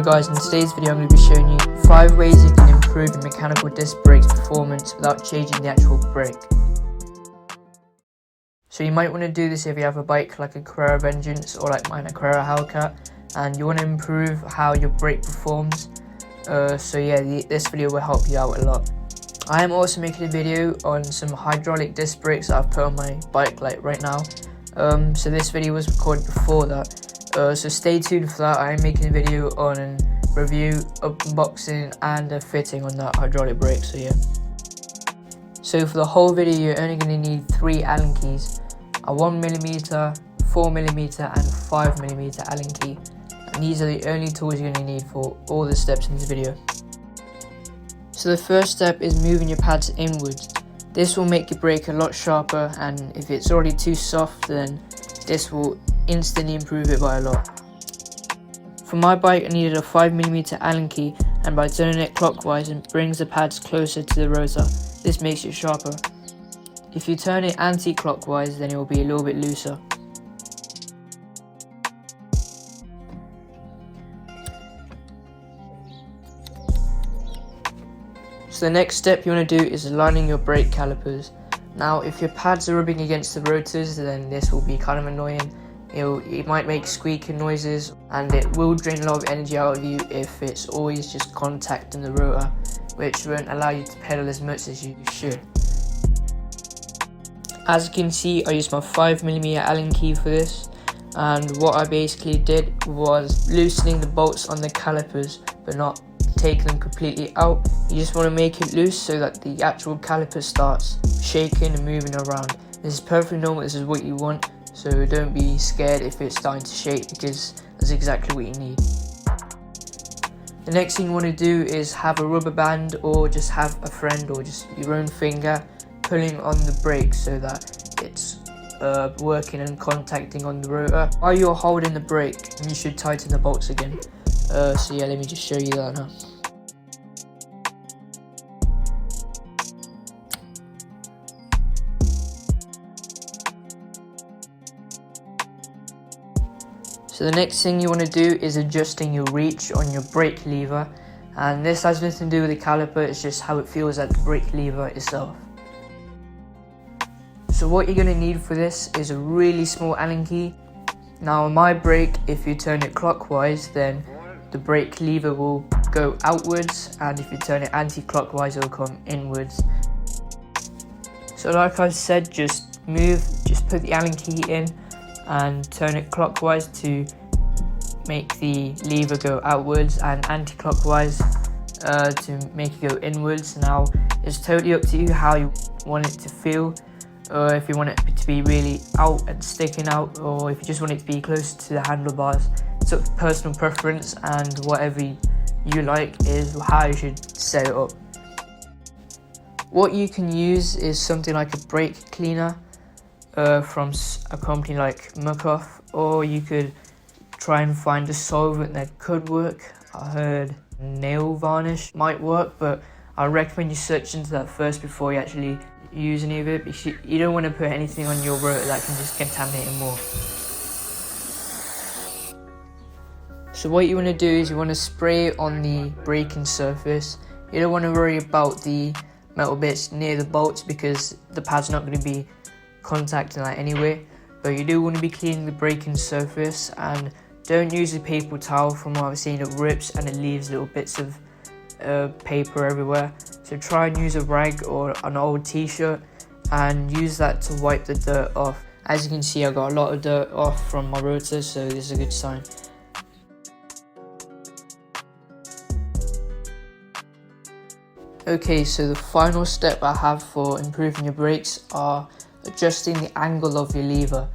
Hello guys, in today's video I'm going to be showing you 5 ways you can improve your mechanical disc brakes performance without changing the actual brake. So you might want to do this if you have a bike like a Carrera Vengeance or like mine, a Carrera Hellcat, and you want to improve how your brake performs. This video will help you out a lot. I am also making a video on some hydraulic disc brakes that I've put on my bike like right now. So this video was recorded before that. So stay tuned for that. I am making a video on a review, unboxing and a fitting on that hydraulic brake, so yeah. So for the whole video you're only going to need 3 Allen keys, a 1mm, 4mm and 5mm Allen key. And these are the only tools you're going to need for all the steps in this video. So the first step is moving your pads inwards. This will make your brake a lot sharper, and if it's already too soft then this will instantly improve it by a lot. For my bike I needed a 5mm Allen key, and by turning it clockwise it brings the pads closer to the rotor. This makes it sharper. If you turn it anti-clockwise then it will be a little bit looser. So the next step you want to do is aligning your brake calipers. Now if your pads are rubbing against the rotors then this will be kind of annoying. It might make squeaking noises and it will drain a lot of energy out of you if it's always just contacting the rotor, which won't allow you to pedal as much as you should. As you can see, I used my 5mm Allen key for this, and what I basically did was loosening the bolts on the calipers but not taking them completely out. You just want to make it loose so that the actual caliper starts shaking and moving around. This is perfectly normal, this is what you want. So don't be scared if it's starting to shake, because that's exactly what you need. The next thing you want to do is have a rubber band, or just have a friend or just your own finger pulling on the brake so that it's working and contacting on the rotor. While you're holding the brake you should tighten the bolts again. So yeah, let me just show you that now. So the next thing you want to do is adjusting your reach on your brake lever, and this has nothing to do with the caliper, it's just how it feels at the brake lever itself. So what you're going to need for this is a really small Allen key. Now on my brake, if you turn it clockwise then the brake lever will go outwards, and if you turn it anti-clockwise it will come inwards. So like I said, just put the Allen key in and turn it clockwise to make the lever go outwards, and anti-clockwise to make it go inwards. Now it's totally up to you how you want it to feel, if you want it to be really out and sticking out, or if you just want it to be close to the handlebars. It's up to personal preference, and whatever you like is how you should set it up. What you can use is something like a brake cleaner from a company like Muck-Off, or you could try and find a solvent that could work. I heard nail varnish might work, but I recommend you search into that first before you actually use any of it, because you don't want to put anything on your rotor that can just contaminate it more. So what you want to do is you want to spray on the braking surface. You don't want to worry about the metal bits near the bolts because the pad's not going to be contacting that anyway, but you do want to be cleaning the braking surface, and don't use a paper towel. From what I've seen it rips and it leaves little bits of paper everywhere. So try and use a rag or an old t-shirt and use that to wipe the dirt off. As you can see, I got a lot of dirt off from my rotor, so this is a good sign. Okay, so the final step I have for improving your brakes are adjusting the angle of your lever.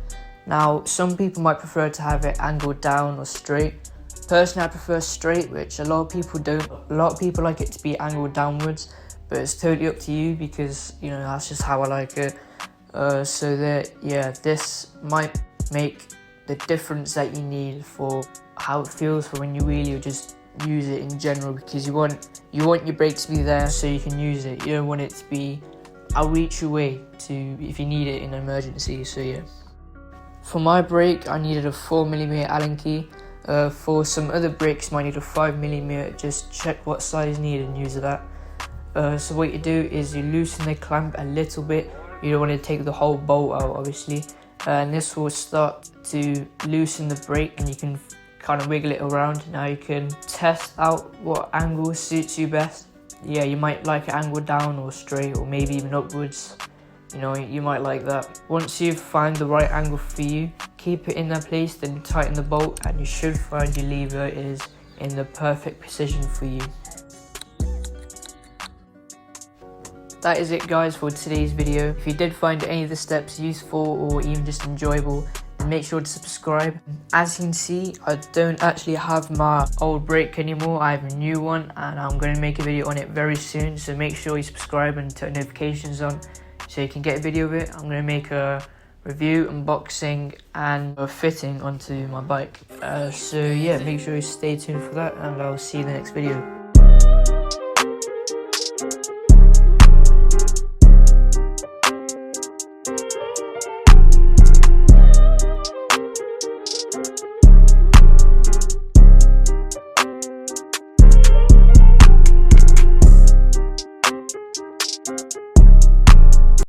Now some people might prefer to have it angled down or straight. Personally I prefer straight, which a lot of people don't. A lot of people like it to be angled downwards, but it's totally up to you, because you know that's just how I like it. This might make the difference that you need for how it feels for when you wheel or just use it in general, because you want your brake to be there so you can use it. You don't want it to be I'll reach away to if you need it in an emergency. So yeah. For my brake I needed a 4mm Allen key. For some other brakes, you might need a 5mm. Just check what size needed and use that. So what you do is you loosen the clamp a little bit. You don't want to take the whole bolt out, obviously. And this will start to loosen the brake, and you can kind of wiggle it around. Now you can test out what angle suits you best. Yeah, you might like an angle down or straight, or maybe even upwards. You know, you might like that. Once you find the right angle for you, keep it in that place, then tighten the bolt, and you should find your lever is in the perfect position for you. That is it, guys, for today's video. If you did find any of the steps useful or even just enjoyable, then make sure to subscribe. As you can see, I don't actually have my old brake anymore. I have a new one, and I'm going to make a video on it very soon, so make sure you subscribe and turn notifications on so you can get a video of it. I'm going to make a review, unboxing, and a fitting onto my bike. So yeah, make sure you stay tuned for that, and I'll see you in the next video.